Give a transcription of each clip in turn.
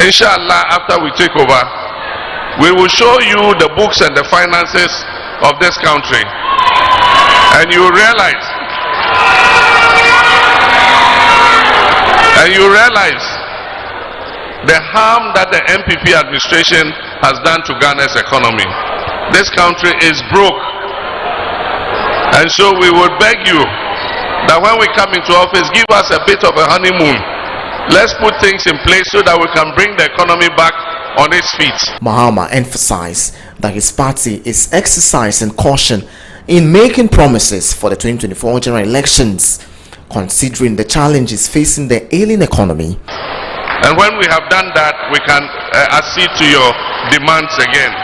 Inshallah, after we take over, we will show you the books and the finances of this country, and you realize the harm that the MPP administration has done to Ghana's economy. This country is broke, and so we would beg you that when we come into office, give us a bit of a honeymoon. Let's put things in place so that we can bring the economy back on its feet. Mahama emphasized that his party is exercising caution in making promises for the 2024 general elections, considering the challenges facing the ailing economy. And when we have done that, we can accede to your demands again.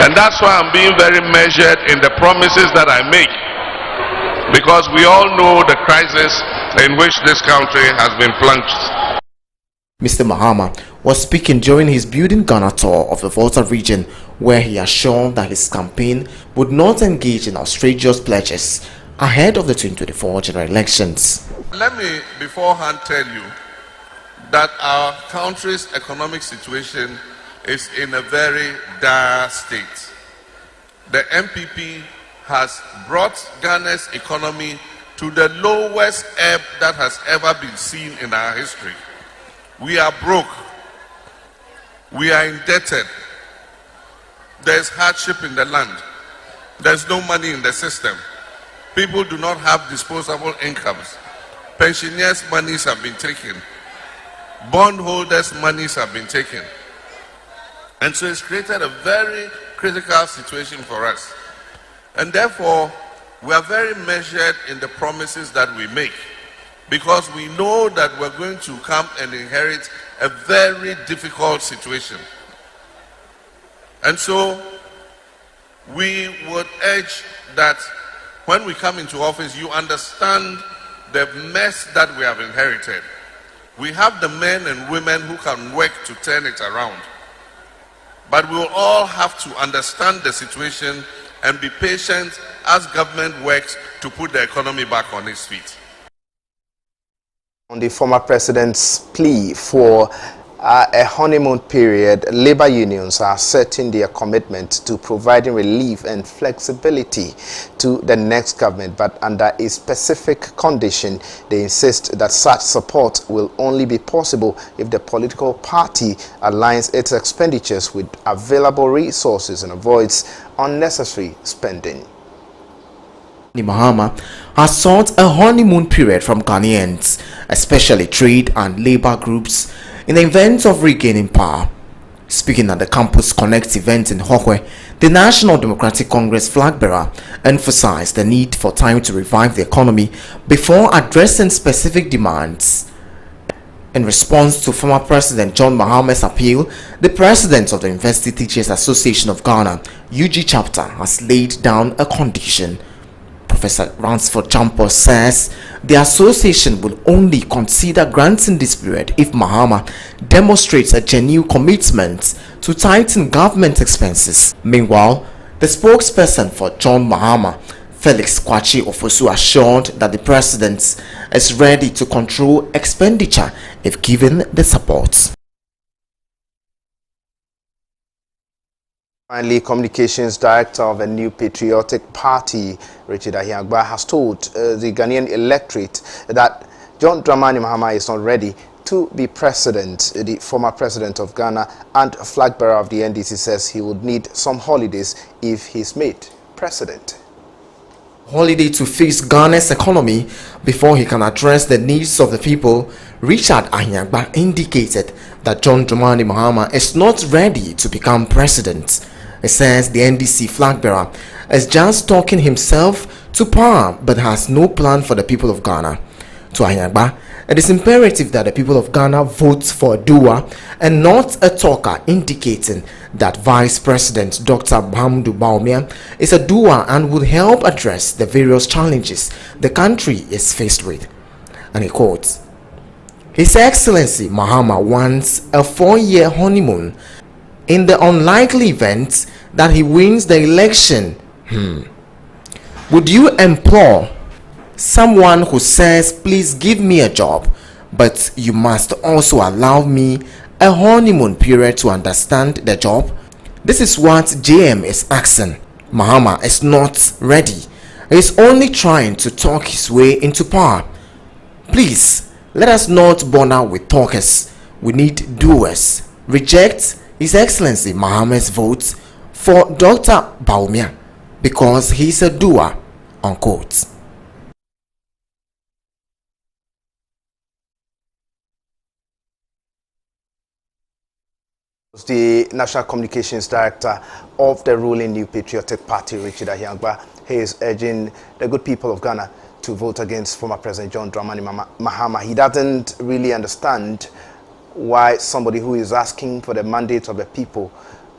And that's why I'm being very measured in the promises that I make, because we all know the crisis in which this country has been plunged. Mr. Mahama was speaking during his Building Ghana tour of the Volta region, where he assured that his campaign would not engage in outrageous pledges ahead of the 2024 general elections. Let me beforehand tell you that our country's economic situation is in a very dire state. The MPP has brought Ghana's economy to the lowest ebb that has ever been seen in our history. We are broke. We are indebted. There's hardship in the land. There's no money in the system. People do not have disposable incomes. Pensioners' monies have been taken. Bondholders' monies have been taken. And so it's created a very critical situation for us. And therefore, we are very measured in the promises that we make, because we know that we're going to come and inherit a very difficult situation. And so we would urge that when we come into office, you understand the mess that we have inherited. We have the men and women who can work to turn it around. But we will all have to understand the situation and be patient as government works to put the economy back on its feet. On the former president's plea for a honeymoon period, labor unions are asserting their commitment to providing relief and flexibility to the next government, but under a specific condition. They insist that such support will only be possible if the political party aligns its expenditures with available resources and avoids unnecessary spending. Mahama has sought a honeymoon period from Ghanaians, especially trade and labor groups, in the event of regaining power. Speaking at the Campus Connect event in Hokwe, the National Democratic Congress flag bearer emphasized the need for time to revive the economy before addressing specific demands. In response to former President John Mahama's appeal, the president of the University Teachers Association of Ghana, UG chapter, has laid down a condition. Professor Ransford Champos says the association will only consider granting this period if Mahama demonstrates a genuine commitment to tighten government expenses. Meanwhile, the spokesperson for John Mahama, Felix Kwachi Ofosu, assured that the president is ready to control expenditure if given the support. Finally, Communications Director of a New Patriotic Party, Richard Ahiagba, has told the Ghanaian electorate that John Dramani Mahama is not ready to be president. The former president of Ghana and flag bearer of the NDC says he would need some holidays if he's made president. Holiday to fix Ghana's economy before he can address the needs of the people. Richard Ahiagba indicated that John Dramani Mahama is not ready to become president. He says the NDC flag bearer is just talking himself to power but has no plan for the people of Ghana. To Ahiagba, it is imperative that the people of Ghana vote for a doer and not a talker, indicating that Vice President Dr. Mahamudu Bawumia is a doer and would help address the various challenges the country is faced with. And he quotes, "His Excellency Mahama wants a 4-year honeymoon. In the unlikely event that he wins the election, would you implore someone who says, please give me a job, but you must also allow me a honeymoon period to understand the job. This is what JM is asking. Mahama is not ready. He is only trying to talk his way into power. Please, let us not bother with talkers. We need doers. Reject His Excellency Mahama's vote for Dr. Bawumia because he's a doer, unquote. The National Communications Director of the ruling New Patriotic Party, Richard Ahiangba, he is urging the good people of Ghana to vote against former President John Dramani Mahama. He doesn't really understand why somebody who is asking for the mandate of the people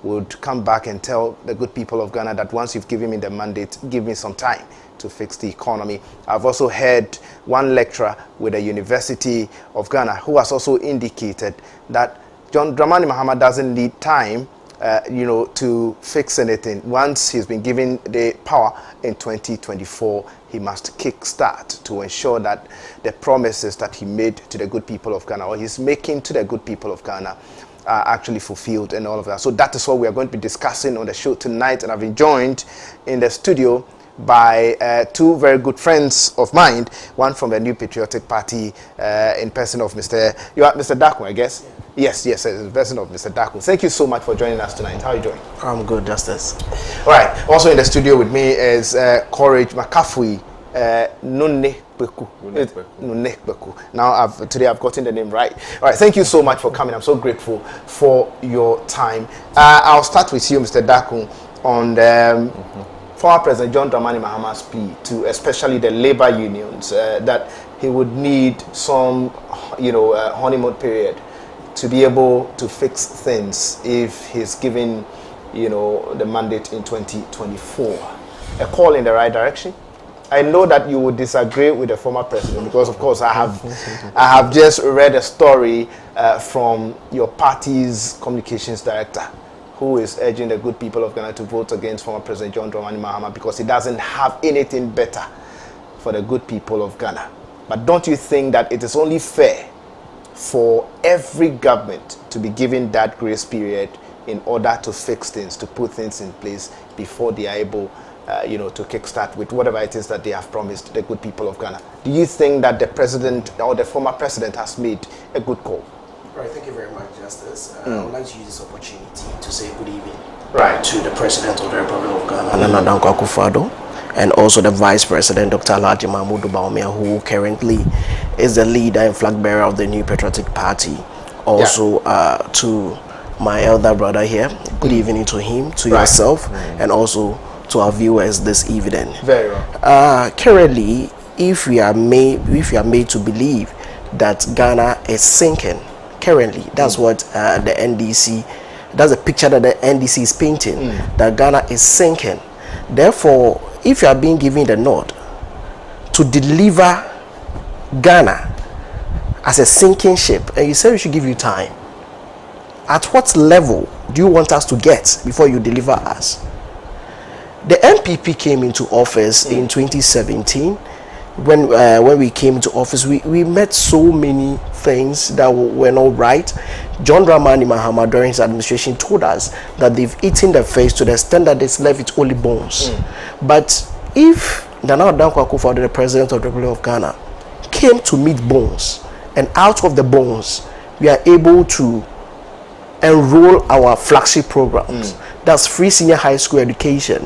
would come back and tell the good people of Ghana that once you've given me the mandate, give me some time to fix the economy. I've also heard one lecturer with the University of Ghana who has also indicated that John Dramani Mahama doesn't need time, to fix anything. Once he's been given the power in 2024, he must kickstart to ensure that the promises that he made to the good people of Ghana, or he's making to the good people of Ghana, are actually fulfilled and all of that. So that is what we are going to be discussing on the show tonight. And I've been joined in the studio by two very good friends of mine, one from the New Patriotic Party in person of Mr. Daku, I guess. Yes, in person of Mr. Daku. Thank you so much for joining us tonight. How are you doing? I'm good, Justice. All right. Also in the studio with me is Courage Makafui Nunekbeku. Now today I've gotten the name right. All right. Thank you so much for coming. I'm so grateful for your time. I'll start with you, Mr. Daku, on the former President John Dramani Mahama's plea to especially the labor unions that he would need some, honeymoon period to be able to fix things if he's given, the mandate in 2024. A call in the right direction. I know that you would disagree with the former president because, of course, I have just read a story from your party's communications director, who is urging the good people of Ghana to vote against former President John Dramani Mahama because he doesn't have anything better for the good people of Ghana. But don't you think that it is only fair for every government to be given that grace period in order to fix things, to put things in place before they are able, to kickstart with whatever it is that they have promised the good people of Ghana? Do you think that the president or the former president has made a good call? Right, thank you very much, Justice. I would like to use this opportunity to say good evening to the President of the Republic of Ghana, Nana Dankwa Akufo-Addo, and also the Vice President, Dr. Alhaji Mahmoud Bawumia, who currently is the leader and flag bearer of the New Patriotic Party. Also, to my elder brother here, good evening to him, to yourself, and also to our viewers this evening. Very well. Currently, if we are made to believe that Ghana is sinking, currently, that's what the NDC, that's a picture that the NDC is painting, that Ghana is sinking. Therefore, if you are being given the nod to deliver Ghana as a sinking ship, and you say we should give you time, at what level do you want us to get before you deliver us? The NPP came into office in 2017. When we came into office, we met so many things that were not right. John Dramani Mahama during his administration told us that they've eaten the fish to the extent that it's left with only bones. But if Nana Dankwa Akufo-Addo, the president of the Republic of Ghana, came to meet bones, and out of the bones we are able to enroll our flagship programs, that's free senior high school education,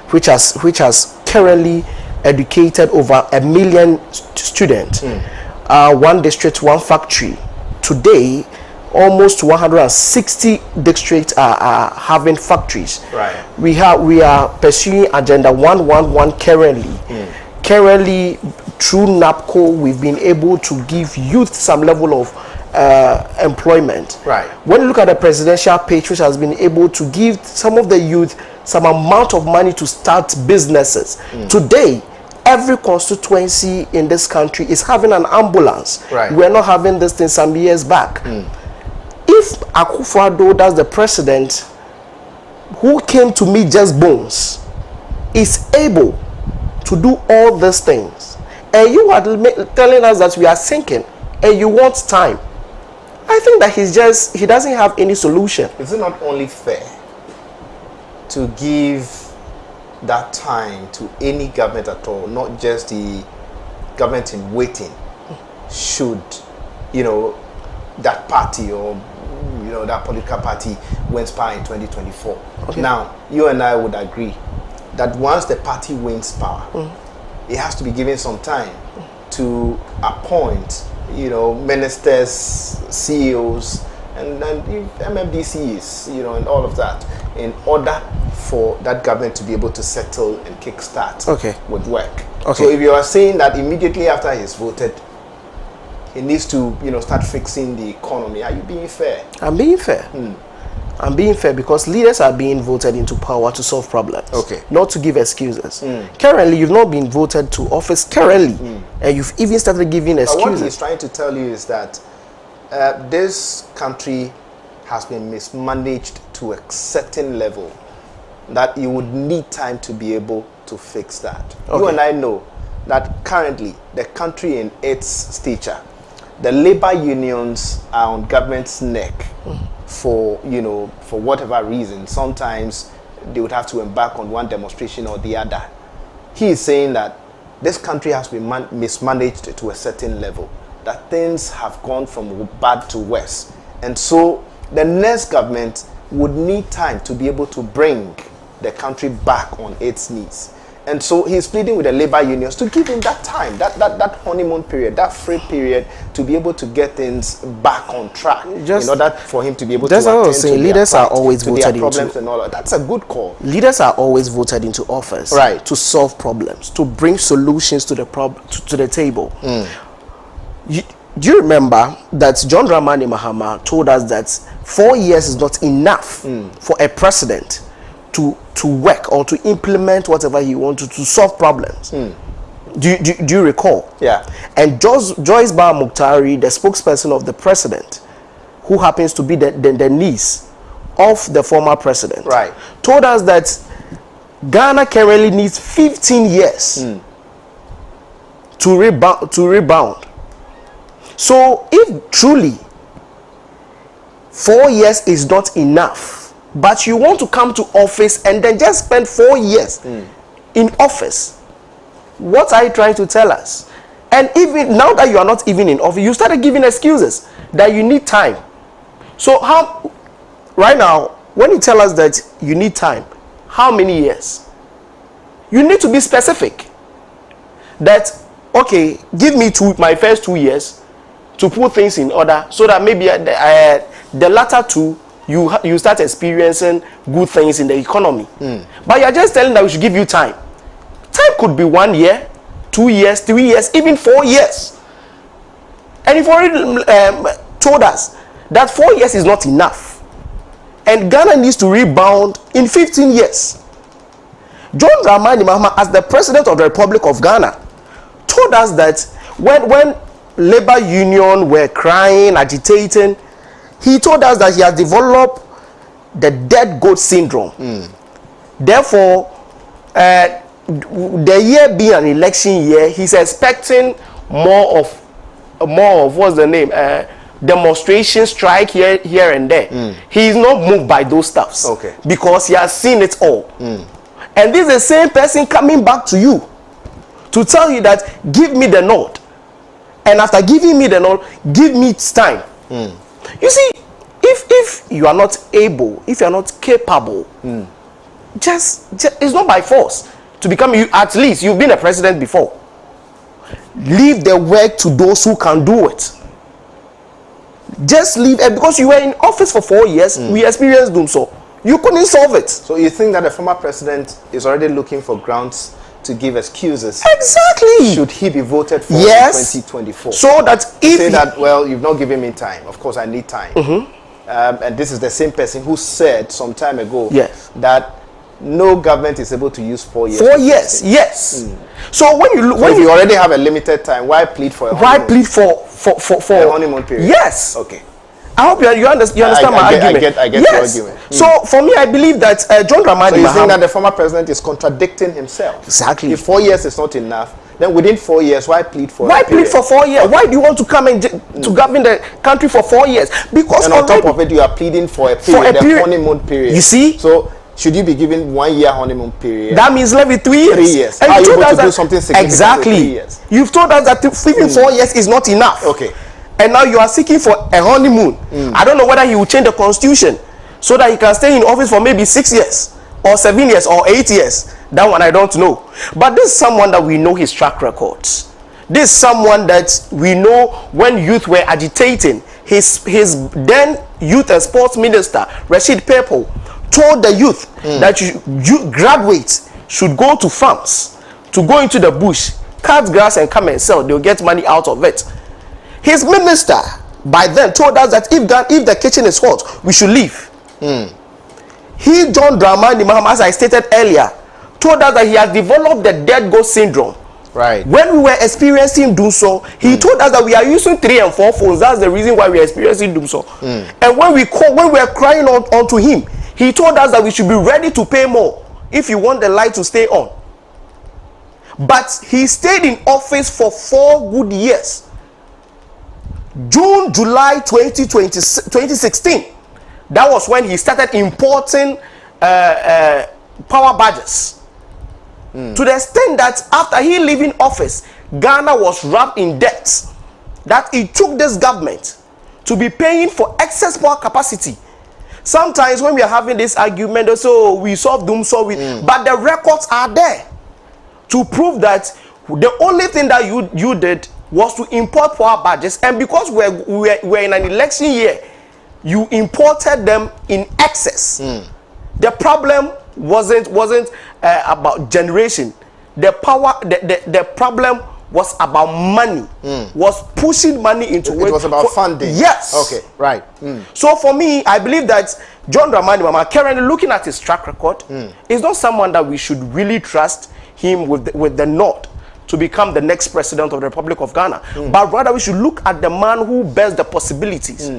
which has currently educated over 1 million students. One district, one factory. Today, almost 160 districts are having factories. Right. We are pursuing Agenda 111 currently. Currently, through NAPCO, we've been able to give youth some level of employment. Right. When you look at the presidential page, which has been able to give some of the youth some amount of money to start businesses. Today, every constituency in this country is having an ambulance. Right. We're not having this thing some years back. If Akufo-Addo, that's the president who came to meet just bones, is able to do all these things, and you are telling us that we are sinking, and you want time. I think that he doesn't have any solution. Is it not only fair to give that time to any government at all, not just the government in waiting, should, that party or, that political party wins power in 2024? Okay. Now, you and I would agree that once the party wins power, it has to be given some time to appoint, ministers, CEOs, and MFDCs, and all of that, in order for that government to be able to settle and kickstart with work. Okay. So if you are saying that immediately after he's voted, he needs to, start fixing the economy, are you being fair? I'm being fair. I'm being fair because leaders are being voted into power to solve problems. Okay. Not to give excuses. Currently, you've not been voted to office currently, and you've even started giving excuses. What he's trying to tell you is that this country has been mismanaged to a certain level that you would need time to be able to fix that. You and I know that currently the country in its stature, the labor unions are on government's neck for whatever reason. Sometimes they would have to embark on one demonstration or the other. He is saying that this country has been mismanaged to a certain level, that things have gone from bad to worse. And so the next government would need time to be able to bring the country back on its knees. And so he's pleading with the labor unions to give him that time, that honeymoon period, that free period, to be able to get things back on track, in order for him to be able to attend to leaders are always voted problems and all that. That's a good call. Leaders are always voted into office, right, to solve problems, to bring solutions to the to the table. Do you remember that John Dramani Mahama told us that 4 years is not enough for a president to work or to implement whatever he wanted to solve problems? Do you recall? Yeah. And Joyce Bawuah Mukhtari, the spokesperson of the president, who happens to be the niece of the former president, right, told us that Ghana currently needs 15 years to rebound. So if truly 4 years is not enough, but you want to come to office and then just spend 4 years in office, what are you trying to tell us? And even now that you are not even in office, you started giving excuses that you need time. So how, right now, when you tell us that you need time, how many years? You need to be specific. That, okay, give me my first 2 years to put things in order, so that maybe the latter two, you start experiencing good things in the economy. But you're just telling that we should give you time. Time could be 1 year, 2 years, 3 years, even 4 years. And you've already told us that 4 years is not enough, and Ghana needs to rebound in 15 years. John Dramani Mahama, as the president of the Republic of Ghana, told us that when labor union were crying, agitating, he told us that he has developed the dead goat syndrome. Therefore, the year being an election year, he's expecting more of what's the name, demonstration, strike here and there. He is not moved by those stuffs, because he has seen it all. And this is the same person coming back to you to tell you that give me the nod, and after giving me the nod, give me time. You see, if you are not able, if you are not capable, just it's not by force to become you. At least you've been a president before. Leave the work to those who can do it. Just leave it, because you were in office for 4 years. We experienced doom, so you couldn't solve it. So you think that the former president is already looking for grounds to give excuses? Exactly. Should he be voted for in 2024? So that if say that, well, you've not given me time. Of course, I need time. And this is the same person who said some time ago that no government is able to use 4 years. 4 years, yes. So when you look, when you already have a limited time, why plead for a honeymoon? Why plead for a honeymoon period? Yes. Okay. I hope you understand my argument. I get your argument. So for me, I believe that John Dramani Mahama. So you think that the former president is contradicting himself? Exactly. If 4 years is not enough, Then within 4 years, why plead for? Why plead for 4 years? Why do you want to come and to govern the country for 4 years? Because and on top of it, you are pleading for a period, the honeymoon period. You see? So should you be given 1 year honeymoon period? That means levy 3 years. 3 years. And how you are you told going to us do something significant exactly. in 3 years? You've told us that even 4 years is not enough. Okay. And now you are seeking for a honeymoon. I don't know whether he will change the constitution so that he can stay in office for maybe 6 years or 7 years or 8 years. That one I don't know. But this is someone that we know his track records. This is someone that we know when youth were agitating. His then youth and sports minister, Rashid Pepo, told the youth that you graduates should go to farms, to go into the bush, cut grass and come and sell. They'll get money out of it. His minister by then told us that if the kitchen is hot, we should leave. He, John Dramani Mahama, as I stated earlier, told us that he has developed the dead goat syndrome. Right. When we were experiencing doom so, he told us that we are using 3 and 4 phones. That's the reason why we are experiencing doom so. And when we were crying onto him, he told us that we should be ready to pay more if you want the light to stay on. But he stayed in office for 4 good years. June, July 2016. That was when he started importing power badges. To the extent that after he leaving office, Ghana was wrapped in debt. That it took this government to be paying for excess power capacity. Sometimes when we are having this argument, so we solve doom so but the records are there to prove that the only thing that you did was to import power badges, and because we're in an election year, you imported them in excess. The problem wasn't about generation. The problem was about money. Was pushing money into it. Was about funding. Yes. Okay. Right. So for me, I believe that John Dramani Mahama, currently looking at his track record, is not someone that we should really trust him with the nod to become the next president of the Republic of Ghana. But rather we should look at the man who bears the possibilities.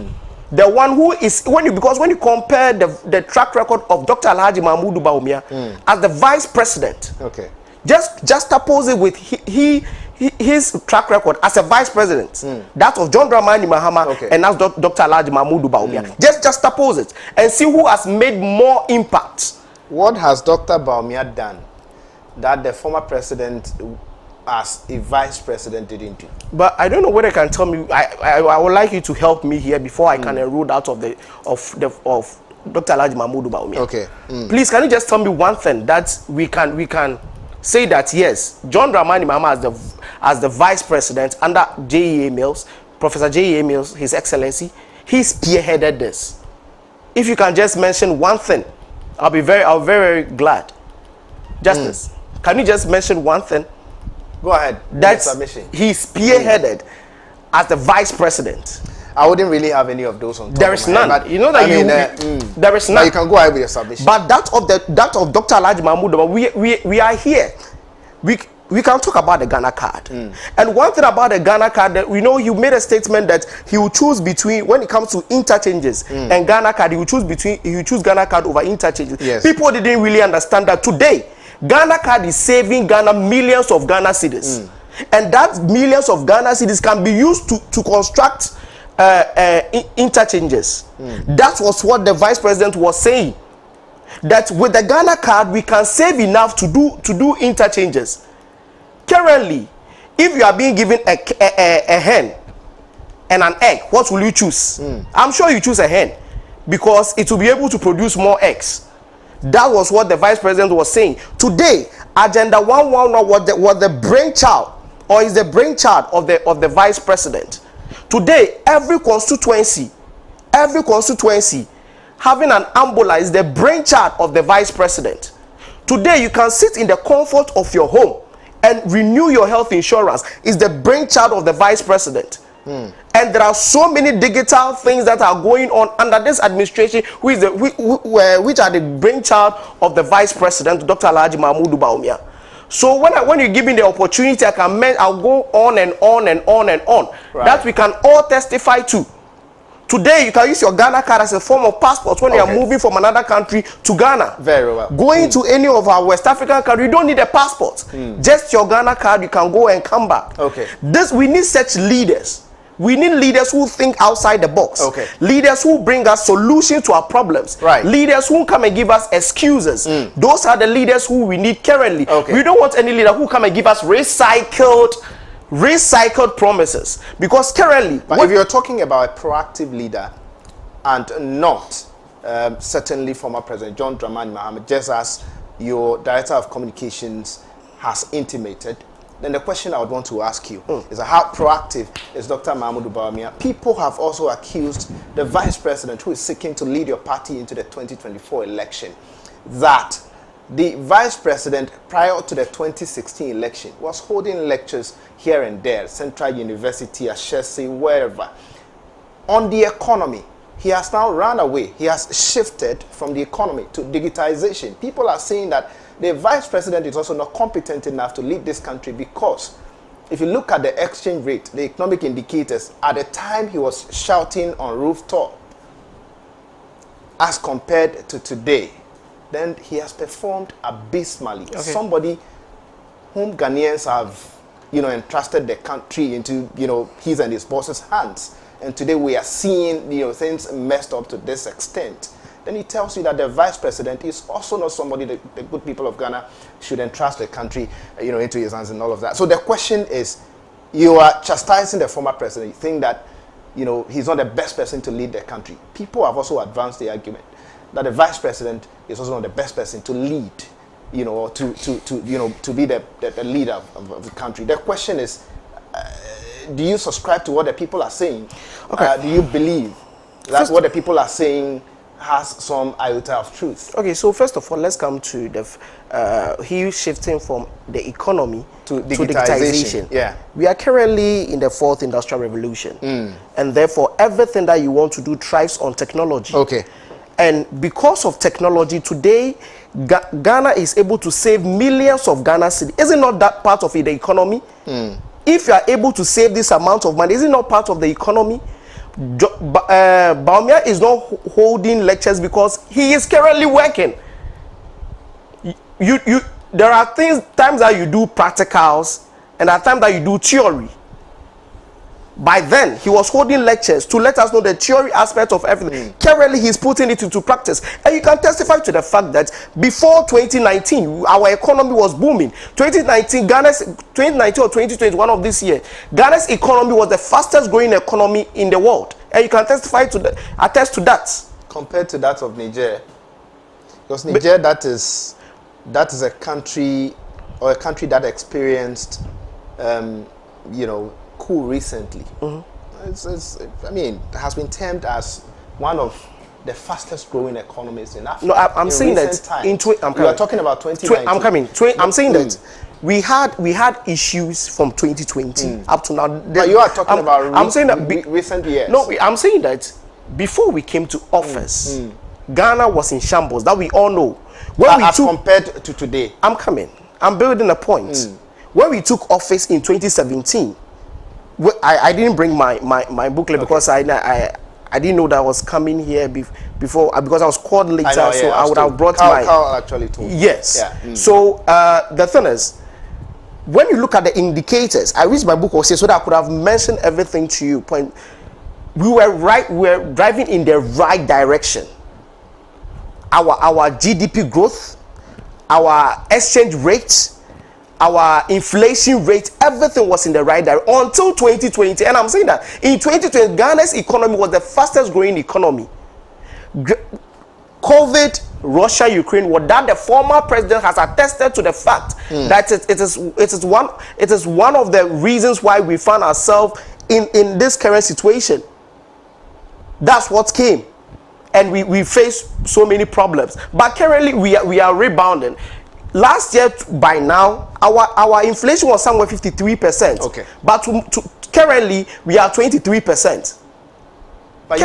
The one who is, because when you compare the track record of Dr. Alhaji Mahmoud Bawumia as the vice president, okay, just oppose it with his track record as a vice president, that of John Dramani Mahama, okay, and that's Dr. Alhaji Mahmoud Bawumia. Just oppose it and see who has made more impact. What has Dr. Bawumia done that the former president as a vice president didn't do? But I don't know whether you can tell me. I would like you to help me here before I can enroll out of Dr. Alhaji Mahmoud Bawumia. Okay. Please, can you just tell me one thing that we can say that yes, John Dramani Mahama as the vice president under J.E.A. Mills, Professor J.E.A. Mills, His Excellency, he spearheaded this. If you can just mention one thing, I'll be very glad. Justice, can you just mention one thing? Go ahead. That's he spearheaded as the vice president. I wouldn't really have any of those on top. There is none. But you know that there is none. You can go ahead with your submission. But that of Dr. Alhaji Mahmoud, we are here. We can talk about the Ghana card. And one thing about the Ghana card, that we know you made a statement that he will choose between, when it comes to interchanges and Ghana card, he will choose Ghana card over interchanges. Yes. People didn't really understand that today Ghana card is saving Ghana millions of Ghana cedis. And that millions of Ghana cedis can be used to construct interchanges. That was what the vice president was saying. That with the Ghana card, we can save enough to do interchanges. Currently, if you are being given a hen and an egg, what will you choose? I'm sure you choose a hen because it will be able to produce more eggs. That was what the vice president was saying. Today, Agenda 111 was the brainchild, or is the brainchild of the vice president. Today, every constituency having an ambulance is the brainchild of the vice president. Today, you can sit in the comfort of your home and renew your health insurance. Is the brainchild of the vice president. And there are so many digital things that are going on under this administration, which are the brainchild of the vice president, Dr. Alhaji Mahmoud Bawumia. So when you give me the opportunity, I'll go on and on and on and on. Right. That we can all testify to Today, you can use your Ghana card as a form of passport when you are moving from another country to Ghana. Very well. Going to any of our West African countries, you don't need a passport. Just your Ghana card, you can go and come back. Okay. We need such leaders. We need leaders who think outside the box. Okay. Leaders who bring us solutions to our problems. Right. Leaders who come and give us excuses. Those are the leaders who we need currently. Okay. We don't want any leader who come and give us recycled promises. Because currently, but if you're talking about a proactive leader and not certainly former President John Dramani Mahama, just as your Director of Communications has intimated, then the question I would want to ask you is how proactive is Dr. Mahamudu Bawumia? People have also accused the Vice President who is seeking to lead your party into the 2024 election that the Vice President prior to the 2016 election was holding lectures here and there, Central University, Ashesi, wherever. On the economy, he has now run away. He has shifted from the economy to digitization. People are saying that the Vice President is also not competent enough to lead this country because if you look at the exchange rate, the economic indicators, at the time he was shouting on rooftop as compared to today, then he has performed abysmally. Okay. Somebody whom Ghanaians have, entrusted the country into, his and his boss's hands. And today we are seeing, things messed up to this extent. Then he tells you that the Vice President is also not somebody that the good people of Ghana should entrust the country, into his hands and all of that. So the question is, you are chastising the former president. You think that, he's not the best person to lead the country. People have also advanced the argument that the Vice President is also not the best person to lead, or to be the leader of the country. The question is, do you subscribe to what the people are saying? Okay. Do you believe that what the people are saying has some iota of truth? Okay, so first of all, let's come to the he shifting from the economy to digitization. Yeah. We are currently in the 4th industrial revolution, and therefore everything that you want to do thrives on technology. Okay. And because of technology today, Ghana is able to save millions of Ghana cedis. Is it not that part of the economy? If you are able to save this amount of money, is it not part of the economy? Bawumia is not holding lectures because he is currently working. There are times that you do practicals and there are times that you do theory. By then, he was holding lectures to let us know the theory aspect of everything. Currently, he's putting it into practice. And you can testify to the fact that before 2019, our economy was booming. 2019 or 2020, one of this year, Ghana's economy was the fastest growing economy in the world. And you can attest to that. Compared to that of Niger. Because Niger, that is a country that experienced, coup recently. It has been termed as one of the fastest growing economies in Africa. No, I'm saying that we are talking about 2019. I'm saying that we had issues from 2020 up to now. But you are talking about recent years. No, I'm saying that before we came to office, Ghana was in shambles. That we all know. Compared to today. I'm building a point. When we took office in 2017, I didn't bring my booklet because I didn't know that I was coming here before because I was called later, I would have brought Carl actually told me. Yes. Yeah. So the thing is, when you look at the indicators, I read my book also so that I could have mentioned everything to you. We were driving in the right direction. Our GDP growth, our exchange rate, our inflation rate, everything was in the right direction until 2020. And I'm saying that in 2020, Ghana's economy was the fastest growing economy. COVID, Russia, Ukraine, that the former president has attested to the fact that it is one of the reasons why we found ourselves in this current situation. That's what came. And we face so many problems. But currently we are rebounding. Last year, by now, our inflation was somewhere 53%. Okay. But currently, we are 23%. But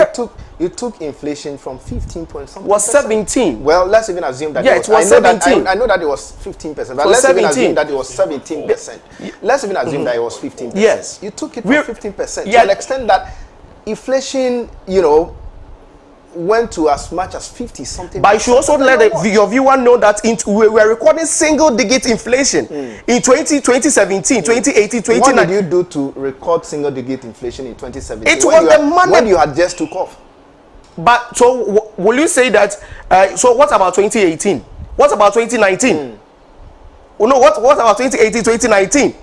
you took inflation from 15 point something. Was 17. Well, let's even assume that it was 17. I know that it was 15%, but let's even assume that it was 17%. Let's even assume that it was 15%. Yes. You took it from 15% to Yeah. an extent that inflation, you know, went to as much as 50 something. But you should also let your viewer know that we were recording single-digit inflation in 2017, 2018, 2019. What did you do to record single-digit inflation in 2017? It was the money when you had just took off. But so will you say that? So what about 2018? What about 2019? Oh, no, what about 2018, 2019?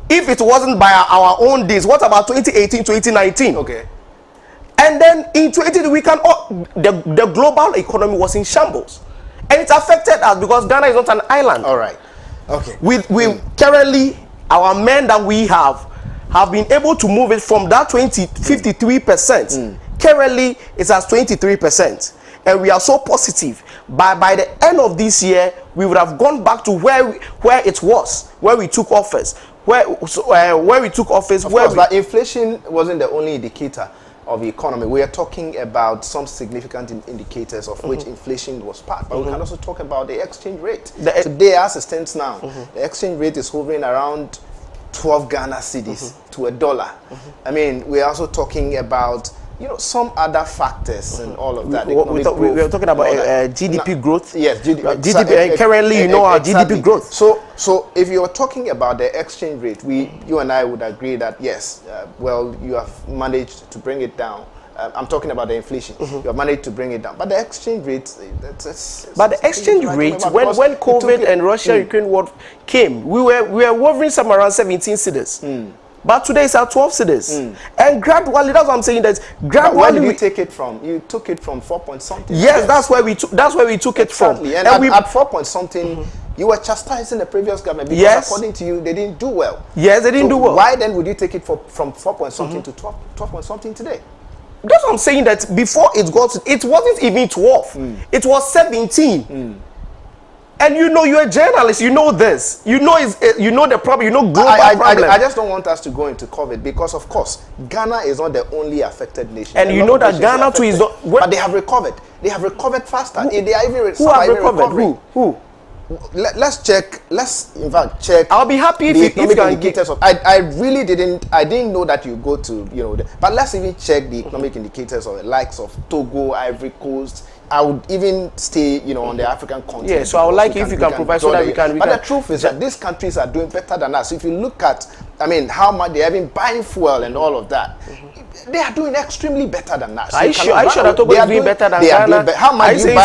If it wasn't by our own days, what about 2018, 2019? Okay. And then in 2020, we can the global economy was in shambles, and it affected us because Ghana is not an island. All right. Okay. We currently, our men that we have been able to move it from that 53%. Currently, it's at 23%, and we are so positive. By the end of this year, we would have gone back to where it was, where we took office, where we took office. Of course, but inflation wasn't the only indicator of the economy. We are talking about some significant indicators of which inflation was part, but we can also talk about the exchange rate. Today, as it stands now, the exchange rate is hovering around 12 Ghana cedis to $1. I mean, we are also talking about, you know, some other factors and all of that. We are talking about GDP growth. Yes, GDP. Currently, you know, our GDP growth. So if you're talking about the exchange rate, you and I would agree that yes, well, you have managed to bring it down. I'm talking about the inflation. You have managed to bring it down, but the exchange rate. But the exchange rate, when COVID and Russia-Ukraine war came, we were hovering somewhere around 17 cedis. But today it's at 12 cedis. And gradually, that's what I'm saying, that gradually. Where did you take it from? You took it from 4 point something. Yes, that's where we took it from. And at 4 point something, you were chastising the previous government because according to you, they didn't do well. Yes, they didn't do well. Why then would you take it from 4 point something to 12 point something today? That's what I'm saying, that before it wasn't even 12. It was 17. And you know, you're a journalist, you know this. You know the problem, you know global problem. I just don't want us to go into COVID because, of course, Ghana is not the only affected nation. And you know that Ghana too is not... But they have recovered. They have recovered faster. They are even who have recovered? Who? Let's check. Let's in fact check. I'll be happy if you can indicators of. I really didn't. I didn't know that you go to but let's even check the economic indicators of the likes of Togo, Ivory Coast. I would even stay, on the African continent. Yeah, so I would like if you can provide so that we can. But the truth is that these countries are doing better than us. If you look at, how much they have been buying fuel and all of that. They are doing extremely better than us. Are you sure that Togo is doing better than Ghana? How much do you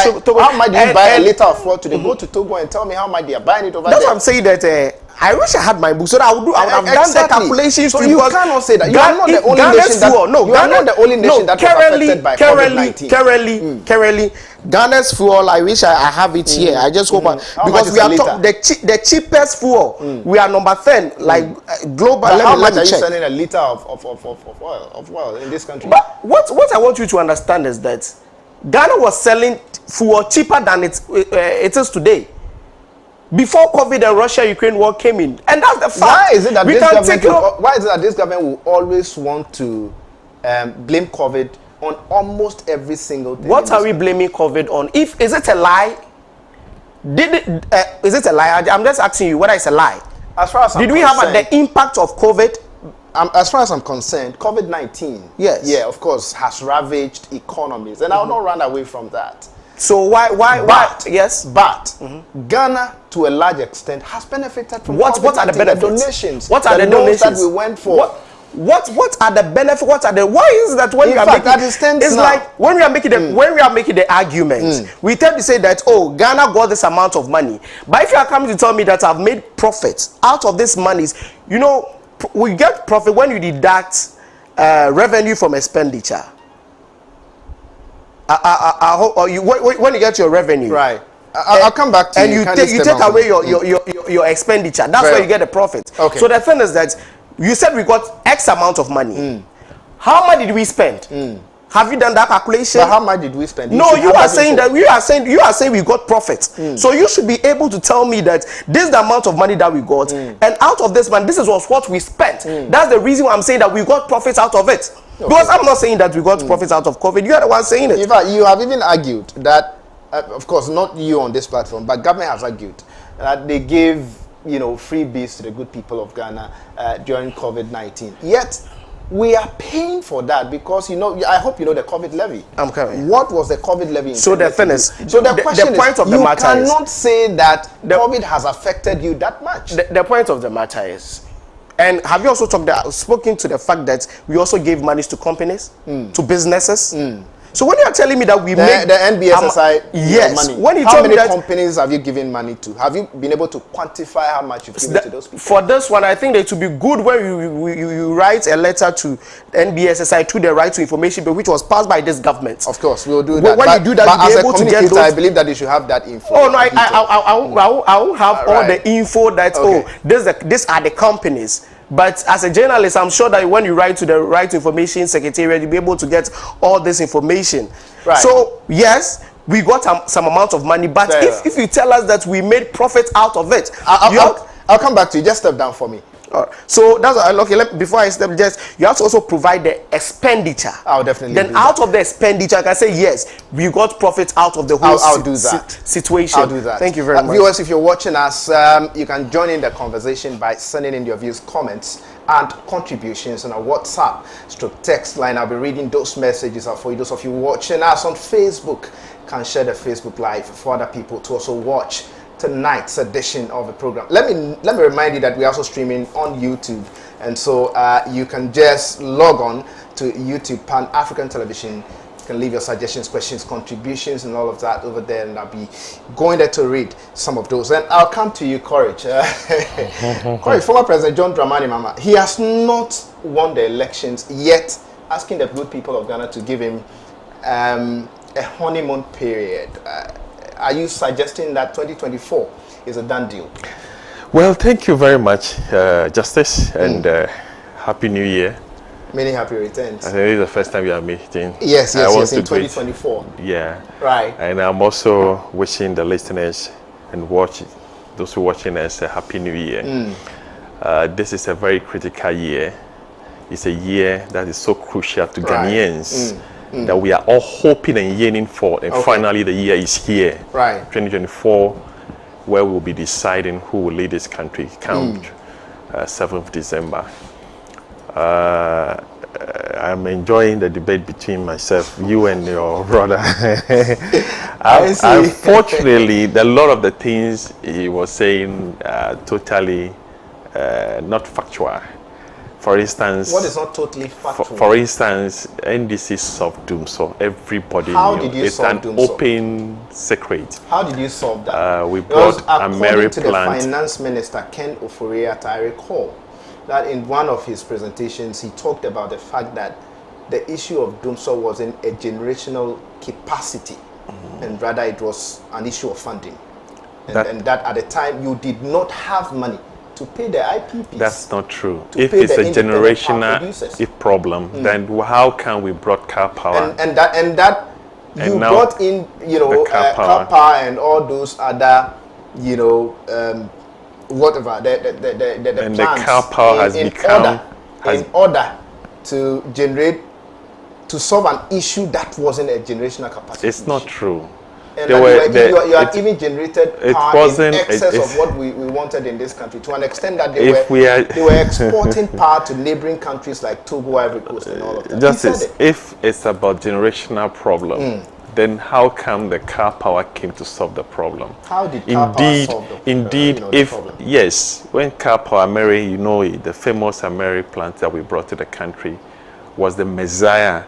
buy a liter of fuel today? Go to Togo and tell me how much they are buying it over there. That's what I'm saying, that I wish I had my book so that I would have done the calculations. So you cannot say that. You are not the only nation that. You are not the only nation that was affected by COVID-19. Currently, Ghana's fuel, I wish I have it here. I just hope because we are the cheapest fuel. We are number 10, like global. But how much are you selling a liter of oil in this country? But what I want you to understand is that Ghana was selling fuel cheaper than it is today. Before COVID and Russia-Ukraine war came in, and that's the fact. Why is it that this government will always want to blame COVID on almost every single thing? What are we blaming COVID on? Is it a lie? Is it a lie? I'm just asking you whether it's a lie. As far as did we have the impact of COVID? As far as I'm concerned, COVID-19, of course, has ravaged economies, and I will not run away from that. So why? Yes, but Ghana, to a large extent, has benefited from what are the benefits? Donations. What are the donations that we went for? What are the benefits? Why is that when we are making? It's like when we are making the arguments, we tend to say that Ghana got this amount of money, but if you are coming to tell me that I've made profits out of this money, we get profit when you deduct revenue from expenditure. When you get your revenue, right? I'll come back to and you take away your expenditure. That's where you get the profit. Okay. So the thing is that you said we got X amount of money. How much did we spend? Have you done that calculation? But how much did we spend? No, you are saying we got profit. So you should be able to tell me that this is the amount of money that we got, and out of this money, this is what we spent. That's the reason why I'm saying that we got profits out of it. Okay. Because I'm not saying that we got profits out of COVID. You are the one saying it. In fact, you have even argued that, of course, not you on this platform, but government has argued that they gave freebies to the good people of Ghana during COVID-19. Yet, we are paying for that because, you know, I hope you know the COVID levy. I'm coming. What was the COVID levy? So the thing is, so the question point is, of the you matter cannot say that the- COVID has affected you that much. The point of the matter is, and have you also spoken to the fact that we also gave monies to companies, to businesses? So when you are telling me that we made the NBSSI yes, money, when you how tell many me that companies have you given money to? Have you been able to quantify how much you've given to those people? for this one, I think that it would be good when you write a letter to NBSSI to the Right to Information Bill, which was passed by this government. Of course, we'll do When- that. when you do that, but you'll be as a able to get communicator, I those- believe that you should have that info. Oh no, details. I will have all Right. the info that Okay. these are the companies. But as a journalist, I'm sure that when you write to the Right to Information Secretariat, you'll be able to get all this information. Right. So yes, we got some amount of money, but Fair if enough. you tell us that we made profit out of it, you have- I'll come back to you. Just step down for me. so that's okay. Before I step, just you have to also provide the expenditure. I'll definitely Then do out that. of the expenditure, I can say yes, we got profit out of the whole I'll do that. situation. I'll do that. Thank you very much. Viewers, if you're watching us, you can join in the conversation by sending in your views, comments, and contributions on our WhatsApp stroke text line. I'll be reading those messages out for you. Those of you watching us on Facebook can share the Facebook Live for other people to also watch tonight's edition of the program. Let me remind you that we're also streaming on YouTube, and so you can just log on to YouTube Pan African Television. You can leave your suggestions, questions, contributions, and all of that over there, and I'll be going there to read some of those. And I'll come to you, Courage. Courage, former President John Dramani Mahama, he has not won the elections yet, asking the good people of Ghana to give him a honeymoon period. Are you suggesting that 2024 is a done deal? Well, thank you very much, Justice, and Happy New Year. Many happy returns. I think this is the first time we are meeting. Yes, I want in to greet- 2024. Yeah. Right. And I'm also wishing the listeners and those who are watching us a Happy New Year. This is a very critical year. It's a year that is so crucial to Right. Ghanaians that we are all hoping and yearning for. And Okay. finally, the year is here. Right. 2024, where we'll be deciding who will lead this country come 7th December. I'm enjoying the debate between myself, you and your brother. I see. Unfortunately, a lot of the things he was saying are totally not factual. For instance, What is not totally factual? for instance, NDC solved doom, so everybody How knew. did you It's solve an doom, so? open secret. How did you solve that? We Because brought a Mary according to the plant. finance minister, Ken Ofori-Atta, I recall that in one of his presentations, he talked about the fact that the issue of Dumso wasn't a generational capacity, and rather it was an issue of funding. And that at the time, you did not have money to pay the IPPs. That's not true. to If pay it's the a independent power generational producers. problem, then how can we brought car power? and that you And now brought in, you know, the car power. Kappa and all those other, you know, whatever the And the plans car power has become- in order to generate, to solve an issue that wasn't a generational capacity. It's not issue. true. And There that were- you had even generated it power wasn't- in excess it- of what we wanted in this country, to an extent that they If we are- were exporting power to neighboring countries like Togo, Ivory Coast, and all of that. He Justice, said it. if it's about generational problem, then how come the car power came to solve the problem? How did car power solve the Indeed, the if problem? yes, when car power Mary, you know, the famous Mary plant that we brought to the country was the messiah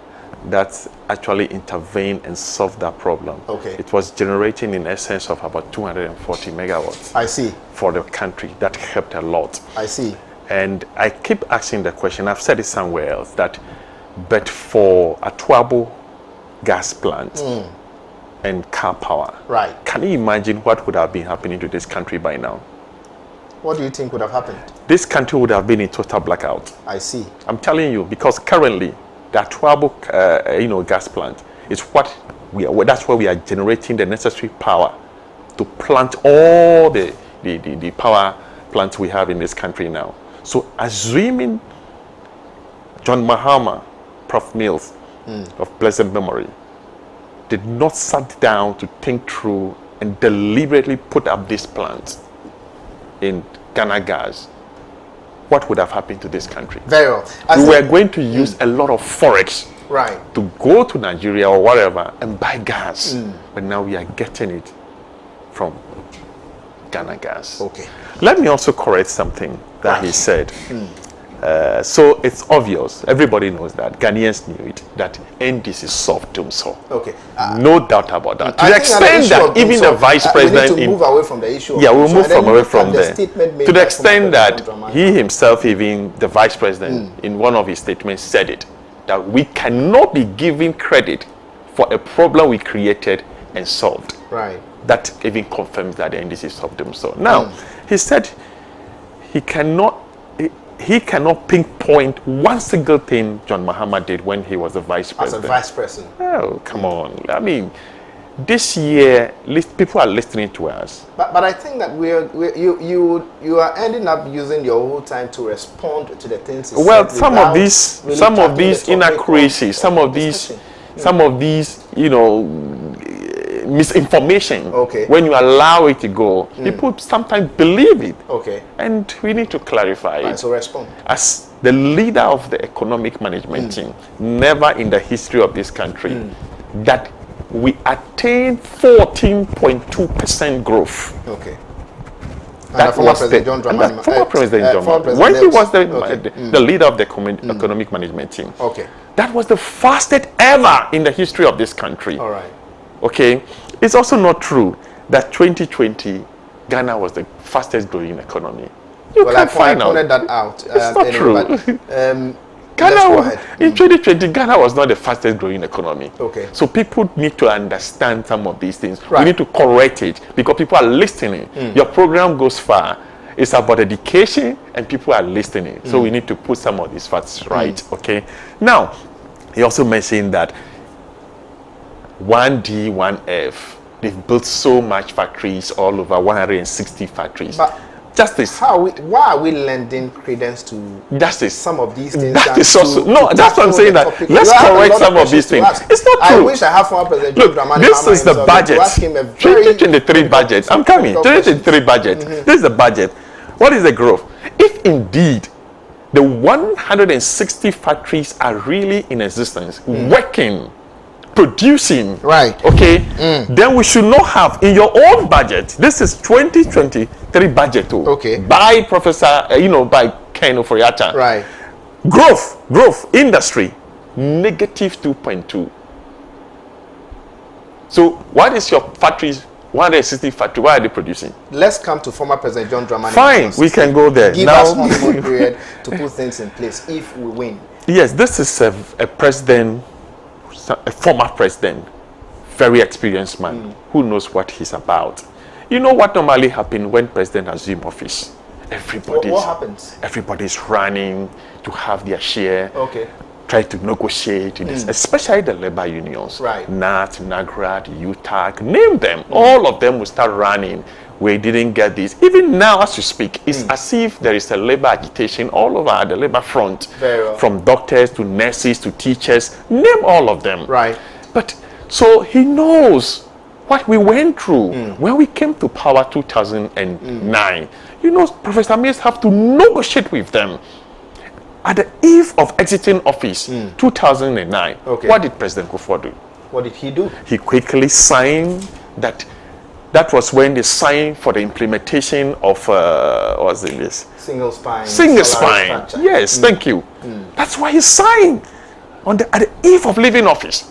that actually intervened and solved that problem. Okay. It was generating in essence of about 240 megawatts I see. for the country. That helped a lot. I see. And I keep asking the question, I've said it somewhere else, that but for a Tuabo gas plant and car power, Right. can you imagine what would have been happening to this country by now? What do you think would have happened? This country would have been in total blackout. I see. I'm telling you, because currently the Tuabo gas plant is what we are, that's where we are generating the necessary power to plant all the power plants we have in this country now. So assuming John Mahama, Prof. Mills of blessed memory, did not sit down to think through and deliberately put up this plant in Ghana Gas, what would have happened to this country? Very well. We were going to use a lot of forex to go to Nigeria or whatever and buy gas. But now we are getting it from Ghana Gas. Okay. Let me also correct something that he said. So it's obvious, everybody knows that, Ghanaians knew it, that NDC solved Dumsor. Okay. No doubt about that. To the extent that even the vice president... We need to move away from the issue. Yeah, we'll move away from there. To To the extent that he himself, even the vice president, in one of his statements said it, that we cannot be giving credit for a problem we created and solved. Right. That even confirms that the NDC solved Dumsor. Now, he said he cannot pinpoint one single thing John Mahama did when he was the vice president. As a vice president. Oh, come on. I mean, this year, people are listening to us. But I think that you are ending up using your whole time to respond to the things. Well, some of these inaccuracies, some of these, misinformation. Okay. When you allow it to go, people sometimes believe it. Okay. And we need to clarify it. So respond. As the leader of the economic management team, never in the history of this country that we attained 14.2% growth. Okay. That was President John Dramani. Former President John Dramani. When he was the leader of the economic management team. Okay. That was the fastest ever in the history of this country. All right. Okay. It's also not true that 2020 Ghana was the fastest growing economy. You well, can find out. I pointed that out. It's not true. Ghana, in 2020, Ghana was not the fastest growing economy. Okay. So people need to understand some of these things. Right. We need to correct it because people are listening. Your program goes far. It's about education and people are listening. So we need to put some of these facts right. Okay. Now, he also mentioned that 1D, 1F, they've built so much factories all over, 160 factories. But Justice. Why are we lending credence to Justice. some of these things? That is also that's what I'm saying. That let's correct some of these things. It's not true. I wish I have former President Look, John Dramani this is the himself budget. to ask him a very 2023 budget. I'm coming. 2023 budget. This is the budget. What is the growth? If indeed the 160 factories are really in existence, working, producing, right? Okay, then we should not have in your own budget. This is 2023 budget too. Okay. By Professor, by Ken Ofori-Atta. Right. Growth, industry, -2.2. So what is your factories? 160 factory. Why are they producing? Let's come to former President John Dramani. Fine, we can go there. Give us honeymoon period to put things in place if we win. Yes, this is a president, a former president, very experienced man who knows what he's about. You know what normally happens when president assumes office? What happens? Everybody's running to have their share. Okay. Try to negotiate this, especially the labor unions. Right. NAT, NAGRAD, UTAG, name them. All of them will start running. We didn't get this. Even now, as you speak, it's as if there is a labor agitation all over the labor front. Very well. From doctors to nurses to teachers. Name all of them. Right. But so he knows what we went through when we came to power 2009. Professor Mills have to negotiate with them. At the eve of exiting office, 2009, what did President Kufuor do? What did he do? He quickly signed that. That was when they signed for the implementation of what's in this? Single spine. Yes, thank you. That's why he signed at the eve of leaving office,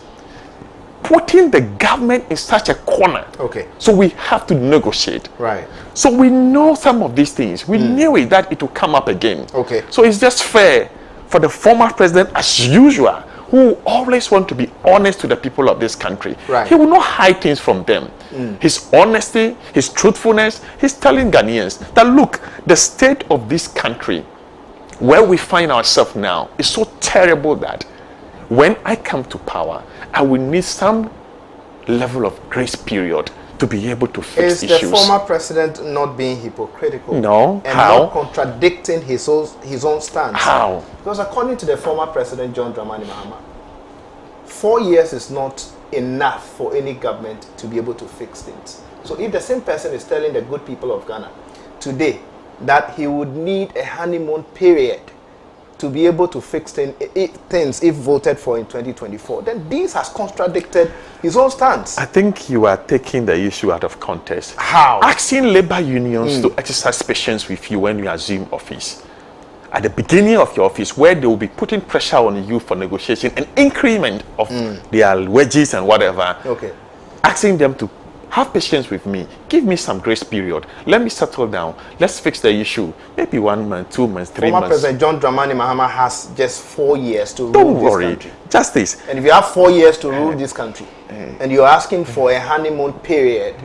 putting the government in such a corner. Okay. So we have to negotiate. Right. So we know some of these things. We knew it that it will come up again. Okay. So it's just fair for the former president, as usual, who always want to be honest to the people of this country. Right. He will not hide things from them. His honesty, his truthfulness, he's telling Ghanaians that look, the state of this country, where we find ourselves now, is so terrible that when I come to power, I will need some level of grace period to be able to fix issues. Is the former president not being hypocritical? No. And How? not contradicting his own stance? How? Because according to the former president, John Dramani Mahama, 4 years is not enough for any government to be able to fix things. So if the same person is telling the good people of Ghana, today, that he would need a honeymoon period to be able to fix things if voted for in 2024. Then this has contradicted his own stance. I think you are taking the issue out of context. How? Asking labor unions to exercise patience with you when you assume office. At the beginning of your office, where they will be putting pressure on you for negotiation and increment of their wages and whatever. Okay. Asking them to have patience with me. Give me some grace period. Let me settle down. Let's fix the issue. Maybe 1 month, 2 months, 3 Former months. President John Dramani Mahama has just 4 years to Don't rule worry. this country. Just this. And if you have 4 years to rule this country, and you're asking for a honeymoon period,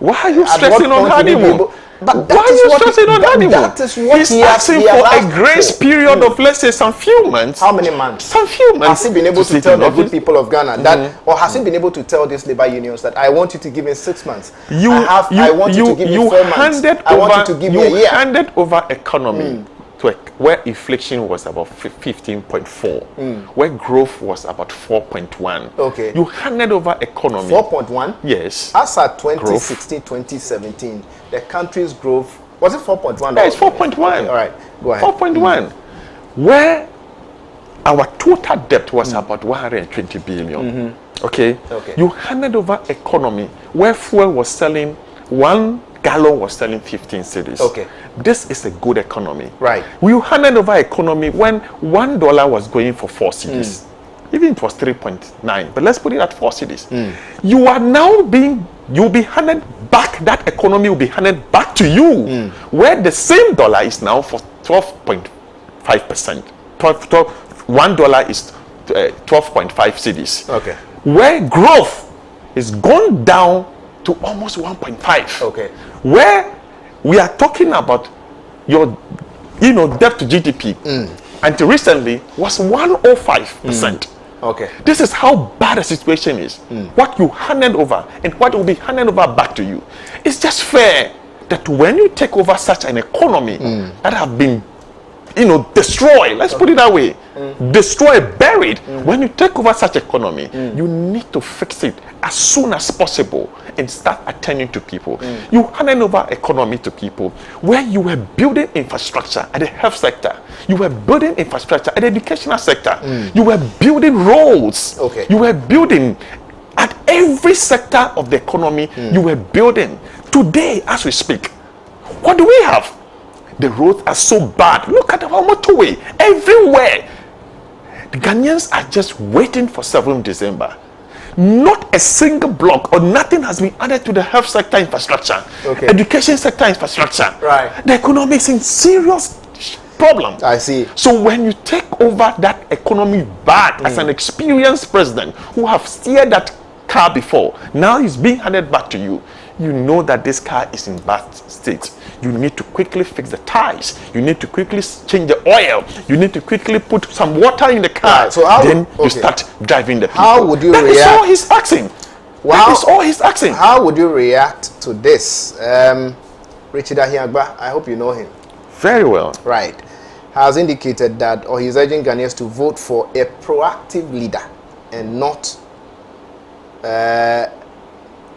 Why are you At what stressing on point will you be honeymoon? able- but Why that are is you what stressing on honeymoon? that is what He's he has asking asked for a grace for. period of, let's say, some few months. how many months? Some few months. Has he been able to sit tell in the good office. people of Ghana that, or has he been able to tell these labor unions that I want you to give me 6 months? I want you to give me 4 months. handed I want over, you to give me a year. handed over economy to where inflation was about 15.4, where growth was about 4.1. Okay. You handed over economy. 4.1? Yes. As at 2016, 2017, the country's growth, was it 4.1? Yeah, it's 4.1. Okay, all right, go ahead. 4.1. Where our total debt was about 120 billion. Okay? Okay. You handed over economy where fuel was selling, 1 gallon was selling 15 cedis. Okay. This is a good economy. Right. You handed over economy when $1 was going for 4 cedis. Even it was 3.9, but let's put it at 4 cedis. You are now you'll be handed back, that economy will be handed back to you, where the same dollar is now for 12.5%. $1 is 12.5 cedis. Okay. Where growth is gone down to almost 1.5. Okay. Where we are talking about your, debt to GDP, until recently was 105%. Okay. This is how bad the situation is. What you handed over and what will be handed over back to you. It's just fair that when you take over such an economy that have been, destroyed, let's put it that way, destroyed, buried, when you take over such economy, you need to fix it as soon as possible and start attending to people. You handed over economy to people where you were building infrastructure at the health sector, you were building infrastructure at the educational sector, you were building roads, Okay. you were building at every sector of the economy, you were building. Today, as we speak, what do we have? The roads are so bad. Look at our motorway everywhere. The Ghanaians are just waiting for 7th December. Not a single block or nothing has been added to the health sector infrastructure, Okay. education sector infrastructure. Right. The economy is in serious problem. I see. So when you take over that economy back as an experienced president who have steered that car before, now it's being handed back to you. You know that this car is in bad state. You need to quickly fix the tires. You need to quickly change the oil. You need to quickly put some water in the car. Right, so how then would- you start driving the people. How would you That is react? all he's asking. That is all he's asking. How would you react to this? Richard Ahiagba, I hope you know him. Very well. Right. Has indicated that, or he's urging Ghanaians to vote for a proactive leader and not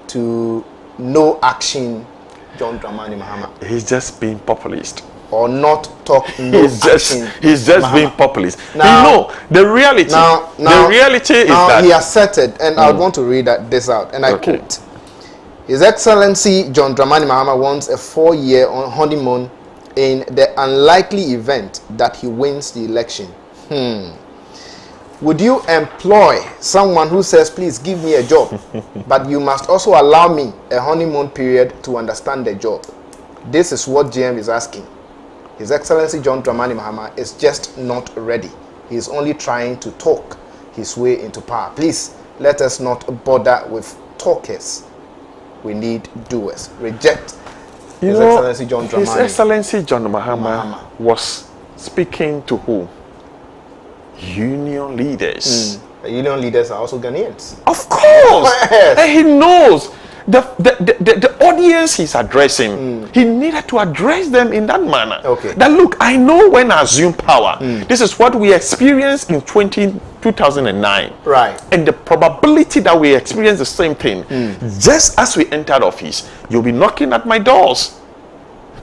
to no action John Dramani Mahama, He's just being populist. or not talk no He's just Mahama. being populist. Now- the reality. The reality is now that he asserted, and I want to read this out, and I Okay. quote: His Excellency John Dramani Mahama wants a 4-year honeymoon in the unlikely event that he wins the election. Would you employ someone who says, please give me a job, but you must also allow me a honeymoon period to understand the job? This is what GM is asking. His Excellency John Dramani Mahama is just not ready. He is only trying to talk his way into power. Please, let us not bother with talkers. We need doers. Reject His Excellency John Dramani. His Excellency John Mahama was speaking to who? Union leaders. The union leaders are also Ghanaians. Of course. Yes. And he knows the audience he's addressing. He needed to address them in that manner. Okay. That look, I know when I assume power, this is what we experienced in 2009. Right. And the probability that we experience the same thing, just as we entered office, you'll be knocking at my doors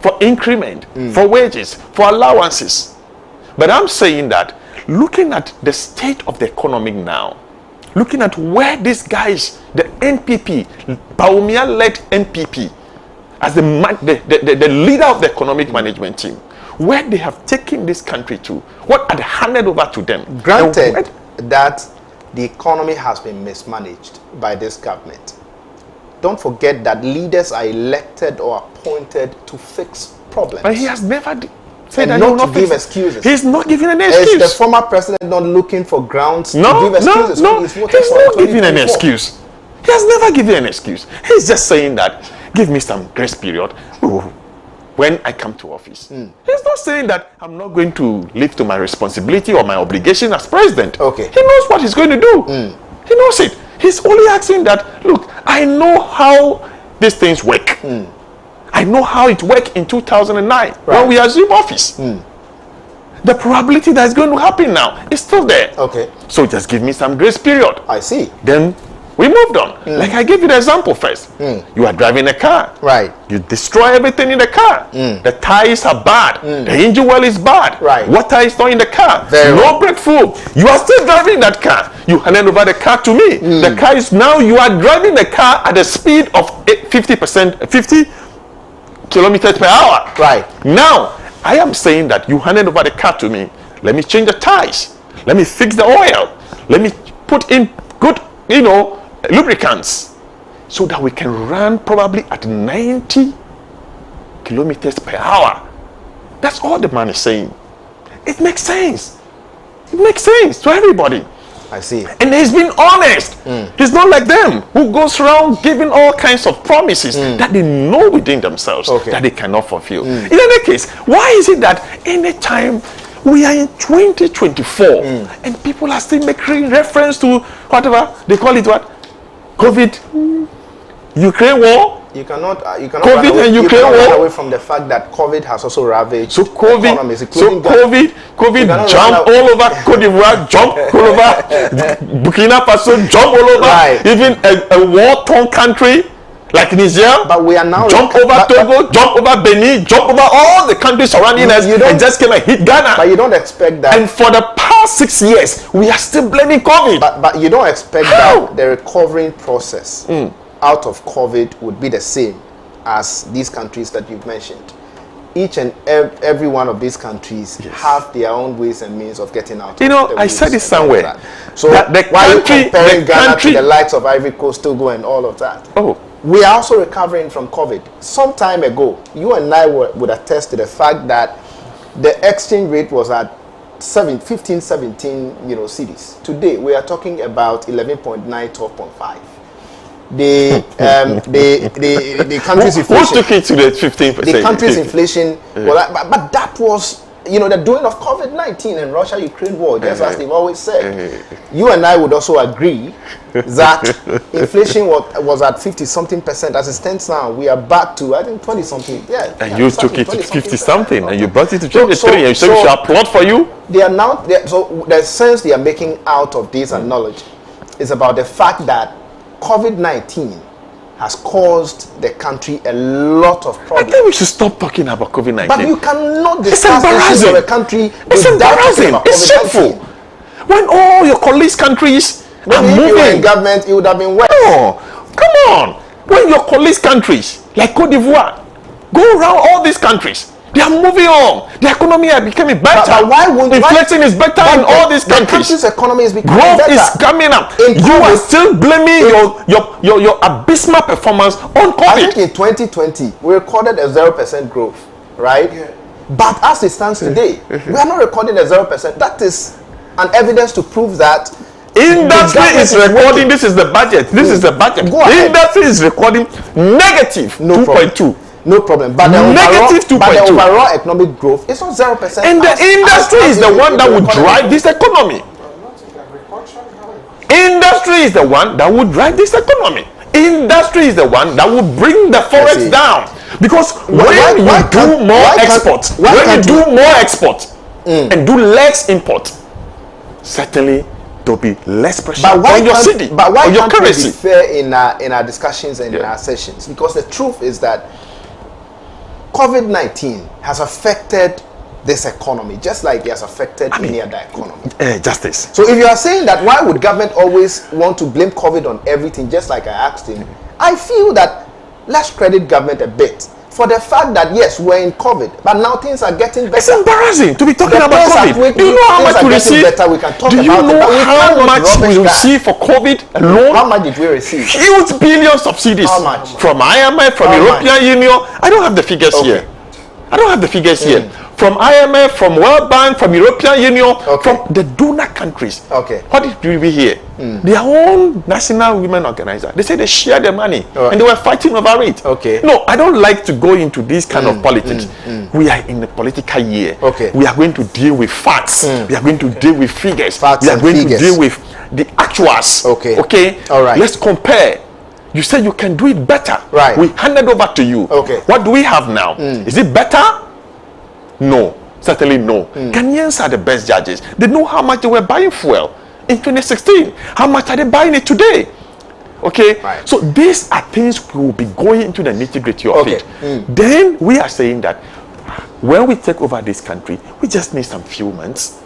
for increment, for wages, for allowances. But I'm saying that looking at the state of the economy now, looking at where these guys, the NPP, Bawumia-led NPP, as the leader of the economic management team, where they have taken this country to, what had handed over to them. Granted that the economy has been mismanaged by this government, don't forget that leaders are elected or appointed to fix problems. But he has never said that and he will not not to give fix. excuses. He's not giving any excuse. Is the former president not looking for grounds to No, give excuses? no. He's He's not giving an excuse. He has never given an excuse. He's just saying that, give me some grace period when I come to office. He's not saying that I'm not going to live to my responsibility or my obligation as president. Okay. He knows what he's going to do. He knows it. He's only asking that, look, I know how these things work. I know how it worked in 2009 when we assumed office. The probability that's going to happen now is still there. Okay. So just give me some grace period. I see. Then we moved on. Like I gave you the example first. You are driving a car. Right. You destroy everything in the car. The tires are bad. The engine oil is bad. Right. Water is not in the car. Very no well. brake fluid. You are still driving that car. You handed over the car to me. The car is now, you are driving the car at a speed of 50 kilometers per hour. Right. Now, I am saying that you handed over the car to me. Let me change the tires. Let me fix the oil. Let me put in good, lubricants, so that we can run probably at 90 kilometers per hour. That's all the man is saying. It makes sense. It makes sense to everybody. I see. And he's been honest. He's not like them who goes around giving all kinds of promises that they know within themselves that they cannot fulfill. In any case, why is it that anytime we are in 2024 and people are still making reference to whatever they call it, what? COVID, Ukraine war. You cannot COVID run away, and you Ukraine cannot run war. away from the fact that COVID has also ravaged So COVID, economies, including Ghana. COVID You cannot jump run all over Cote d'Ivoire, jump all over Burkina Faso, jump all over Right. even a war-torn country like Niger. But we are now jump over Togo, jump over Benin, jump over all the countries surrounding us, you don't- and just came and hit Ghana. But you don't expect that. And for the past 6 years, we are still blaming COVID. But you don't expect How? that the recovering process out of COVID would be the same as these countries that you've mentioned. Each and every one of these countries have their own ways and means of getting out. You know, of the I said woes it and all of somewhere, that. So that the why country- are you comparing the Ghana country- to the likes of Ivory Coast, Togo, and all of that? Oh. We are also recovering from COVID. Some time ago, you and I would attest to the fact that the exchange rate was at 15, 17, cedis. Today, we are talking about 11.9, 12.5. The country's Who inflation. took it to the 15%? The country's inflation, but that was, the doing of COVID-19 and Russia-Ukraine war, just as they've always said. You and I would also agree that inflation was at 50-something%. As it stands now, we are back to, I think, 20-something. Yeah. And you took it to 50-something, and you brought it to So- 23, and you said we should applaud for you. They are now, so the sense they are making out of this knowledge is about the fact that COVID-19 has caused the country a lot of I problems. think we should stop talking about COVID-19. But you cannot It's discuss issues embarrassing. of a country It's without talking embarrassing. about It's COVID-19. shameful. When all your colleagues countries are Maybe if you were in moving. government, it would have been worse. Oh, come on. When your colleagues countries like Cote d'Ivoire go around all these countries, they are moving on. The economy are becoming better. But why won't inflation is better but in all these the countries? country's economy is becoming Growth better. is coming up. In You are COVID- still blaming your abysmal performance on I think COVID. in 2020 we recorded a 0% growth, right? But as it stands today, we are not recording a 0%. That is an evidence to prove that Industry the is government recording. working. This is the budget. This is the budget. Go ahead. Industry is recording negative No problem. 2.2. No problem. But the Negative overall, but the 2.2. overall economic growth is not 0%. And the industry is the one that would drive this economy. Industry is the one that would drive this economy. Industry is the one that will bring the forex see. down. Because when why you can't- do more why can't- export, why when you can't do more export and do less import, certainly there'll be less pressure But why on your can't- city, but why on your can't we currency. be fair in our discussions and in Yeah. our sessions? Because the truth is that COVID-19 has affected this economy, just like it has affected any other economy. Justice. So if you are saying that, why would government always want to blame COVID on everything, just like I asked him, I feel that let's credit government a bit for the fact that, yes, we're in COVID, but now things are getting better. It's embarrassing to be talking The about bills are COVID. quick, Do you know how things much are we getting received? better, we can talk Do you about it, know but we how cannot much we rubbish that. received for COVID alone? How much did we receive? Huge billion subsidies. How much? From IMF, from How European Union. I don't have the figures Okay. here. I don't have the figures here. From IMF, from World Bank, from European Union, Okay. from the donor countries. Okay. What did we hear? Their own national women organizer. They say they share the money and they were fighting over it. Okay. No, I don't like to go into this kind of politics. We are in a political year. Okay. We are going to deal with facts. We are going to deal with figures. Facts we are and going figures. to deal with the actuals. Okay. Okay. All right. Let's compare. You said you can do it better. Right. We handed over to you. Okay. What do we have now? Is it better? No. Certainly no. Ghanaians are the best judges. They know how much they were buying fuel in 2016. How much are they buying it today? Okay. Right. So these are things we will be going into the nitty-gritty of Okay. it. Then we are saying that when we take over this country, we just need some few months.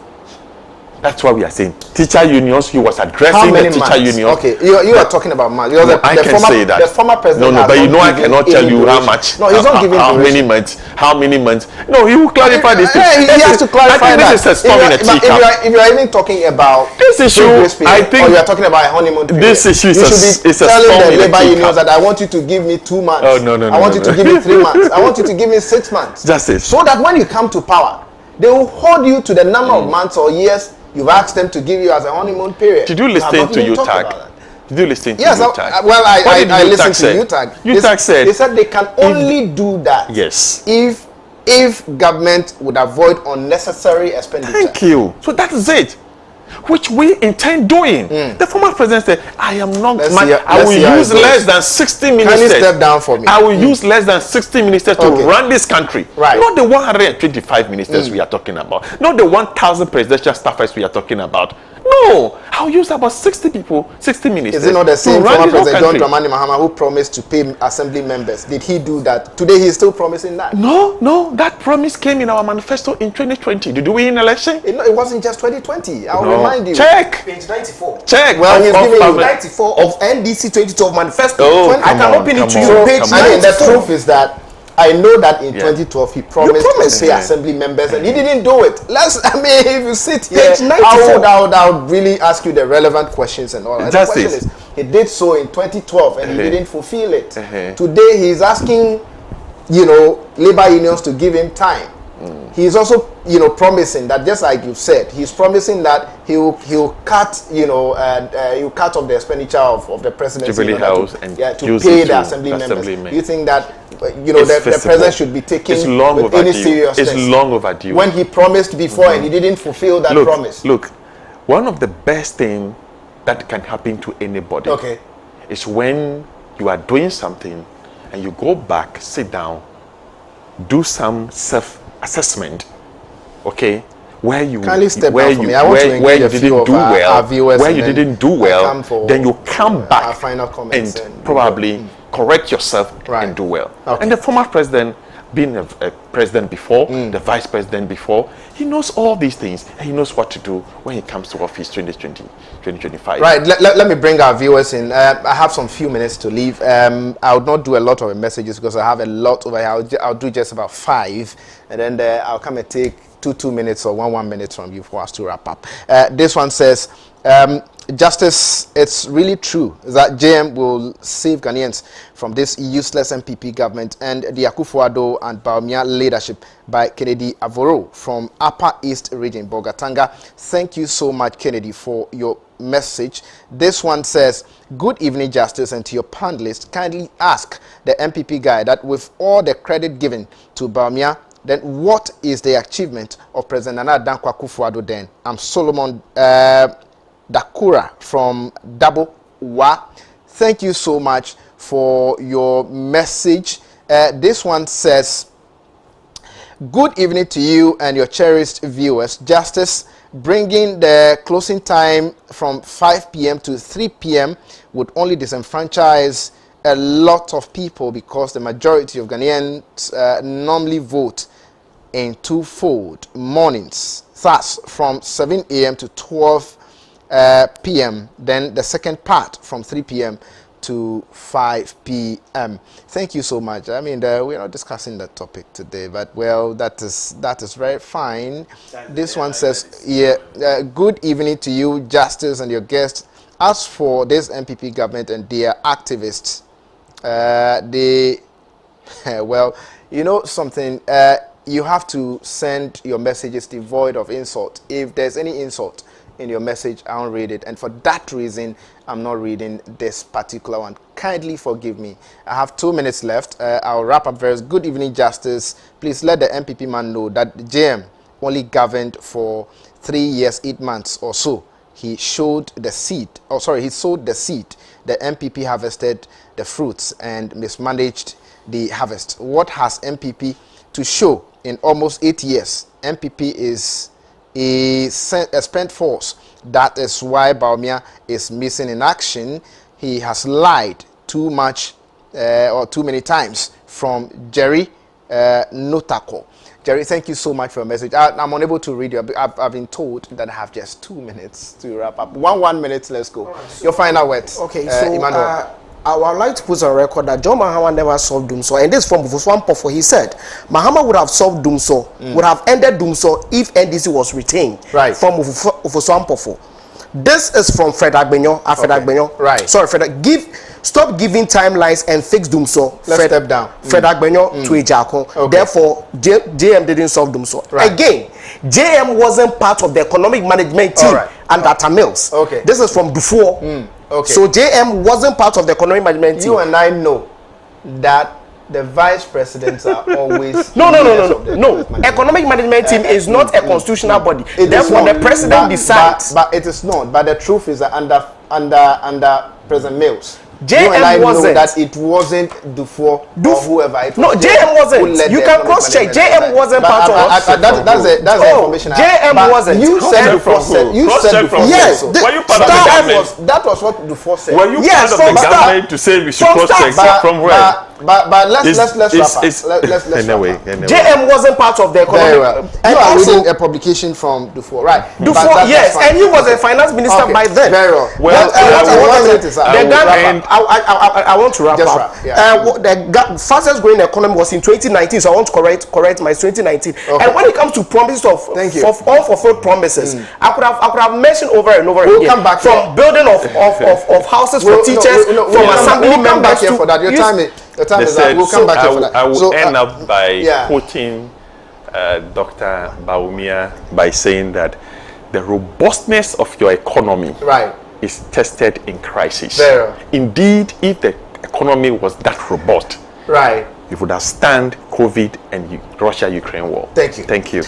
That's why we are saying teacher unions. He was How addressing many the teacher months? union. Okay, you are talking about months. No, I can say that. The former president. No, has but you not know I given cannot tell any you how duration. much. No, he's not giving how duration. many months. How many months? No, he will clarify this. Yeah, he has to clarify I think that. this is a storm in a teacup. If you are even talking about This issue, grace period, I think or you are talking about a honeymoon period, this issue is you a- should be is a telling storm the in a labor teacup. unions that I want you to give me 2 months. Oh, no, I want you to give me 3 months. I want you to give me 6 months. Justice. So that when you come to power, they will hold you to the number of months or years you've asked them to give you as a honeymoon period. Did you have listen not to even talked UTAG? about that. Did you listen to Yes, UTAG? well, What did I UTAG listened say? to UTAG. UTAG said they said they can only do that yes. if government would avoid unnecessary expenditure. Thank you. So that is it, which we intend doing. The former president said, "I am not. I will use less than 60 ministers. Can you step down for me? I will use less than 60 ministers to Okay. run this country. Right. Not the 125 ministers we are talking about. Not the 1,000 presidential staffers we are talking about. No, I'll use about 60 people, 60 ministers. Is it not the same to run former this whole president John country. Dramani Mahama who promised to pay assembly members? Did he do that? Today he's still promising that. No, that promise came in our manifesto in 2020. Did we win election? It wasn't just 2020. I'll No. remind you. Check. Page 94. Check. Well, he's giving you 94 of NDC 2012 manifesto. Oh, I can come on, open it to come you. on, Page come I on. mean, the 94. truth is that I know that in Yeah. 2012 he promised promised. to pay assembly members and he didn't do it. If you sit here, Page 94. I would really ask you the relevant questions and all that. The Justice. question is, he did so in 2012 and he didn't fulfill it. Uh-huh. Today he's asking, labor unions to give him time. He's also, promising that, just like you said, he's promising that he'll cut, he'll cut off the expenditure of the presidency Jubilee in order House and to use pay it the to assembly members. assemblymen. Do you think that, It's the feasible. president should be taken It's long with any overdue. seriousness? It's long overdue. When he promised before and he didn't fulfill that promise. Look, one of the best things that can happen to anybody Okay. is when you are doing something and you go back, sit down, do some self-assessment, okay? Where you Kindly step where down for you me. I want to where engage you a few didn't of do our well, viewers where and you then didn't do I well, come for, then you come our back final comments and and probably correct yourself Right. and do well. Okay. And the former president, being a president before, the vice president before, he knows all these things and he knows what to do when he comes to office 2025. Right, let me bring our viewers in. I have some few minutes to leave. I would not do a lot of messages because I have a lot over here. I'll do just about 5, and then I'll come and take 2 minutes or 1 minute from you for us to wrap up. This one says, Justice, it's really true that JM will save Ghanaians from this useless MPP government and the Akufo-Addo and Bawumia leadership by Kennedy Avoro from Upper East Region, Bogatanga. Thank you so much, Kennedy, for your message. This one says, good evening, Justice, and to your panelists, kindly ask the MPP guy that with all the credit given to Bawumia, then what is the achievement of President Nana Dankwa Akufo-Addo then? I'm Solomon Dakura from Dabo Wa. Thank you so much for your message. This one says, good evening to you and your cherished viewers. Justice, bringing the closing time from 5 p.m. to 3 p.m. would only disenfranchise a lot of people because the majority of Ghanaians normally vote in twofold mornings, thus from 7 a.m. to 12 p.m. Then the second part from 3 p.m. to 5 p.m. Thank you so much. I mean, we're not discussing that topic today, but well, that is very fine. This one says, yeah, good evening to you, Justice, and your guest. As for this MPP government and their activists, they, well, you know something, you have to send your messages devoid of insult. If there's any insult in your message, I won't read it. And for that reason, I'm not reading this particular one. Kindly forgive me. I have 2 minutes left. I'll wrap up very. Good evening, Justice. Please let the MPP man know that JM only governed for 3 years, 8 months or so. He showed the seed. Oh, sorry, he sowed the seed. The MPP harvested the fruits and mismanaged the harvest. What has MPP to show in almost 8 years? MPP is a spent force. That is why Bawumia is missing in action. He has lied too much or too many times. From Jerry Notako. Jerry, thank you so much for your message. I'm unable to read you. I've been told that I have just 2 minutes to wrap up. One minute, let's go. So, your final words. Okay, so Emmanuel. I would like to put on record that John Mahama never solved Dumso. And this from Bufuswampofo, he said, Mahama would have solved Dumso, would have ended Dumso if NDC was retained. Right. From Bufuswampofo. This is from Fred Agbenyo. Fred Agbenyo. Right. Sorry, stop giving timelines and fix Dumso. Let's step down. Fred Agbenyo to Ejako. Okay. Therefore, JM didn't solve Dumso. Right. Again, JM wasn't part of the economic management team under Tamils. Okay. This is from Dufour. Okay. So JM wasn't part of the economic management team. You and I know that the vice presidents are always No. Economic management team is not a constitutional body. Therefore, the president decides. But it is not. But the truth is that under President Mills, JM you and I wasn't. know that it wasn't Dufour or whoever. It was No, JM wasn't. You can cross check. JM wasn't part of. That's the information. JM wasn't. You said Dufour said. You said Dufour. Yes. Were you part of the government? That was what Dufour said. Were you Yes, part of the from start. government to say we should cross check from where? But let's wrap up. Let's Anyway. JM wasn't part of the economic. Very well. And You are also, reading a publication from Dufour, right? Dufour, yes, and he was a finance minister by then. Very well. Well, I want to wrap Just up. wrap, yeah. The fastest growing economy was in 2019, so I want to correct my 2019. Okay. And when it comes to promises of unfulfilled promises, I could have mentioned over and over We'll again. come back from building of houses for teachers, from assembly we'll come back members here for that. Your time is up. We'll come back here for that. I will end up by quoting Dr. Bawumia by saying that the robustness of your economy is tested in crisis. Very. Indeed, if the economy was that robust, it would have stand COVID and Russia-Ukraine war. Thank you. Thank you.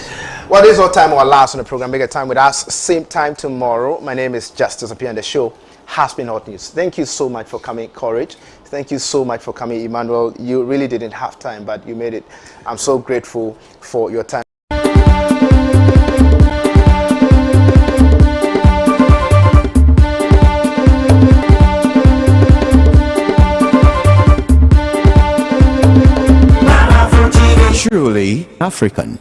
Well, this is all time or last on the program. Make a time with us. Same time tomorrow. My name is Justice Appiah, and the show has been Hot News. Thank you so much for coming, Courage. Thank you so much for coming, Emmanuel. You really didn't have time, but you made it. I'm so grateful for your time. Truly African.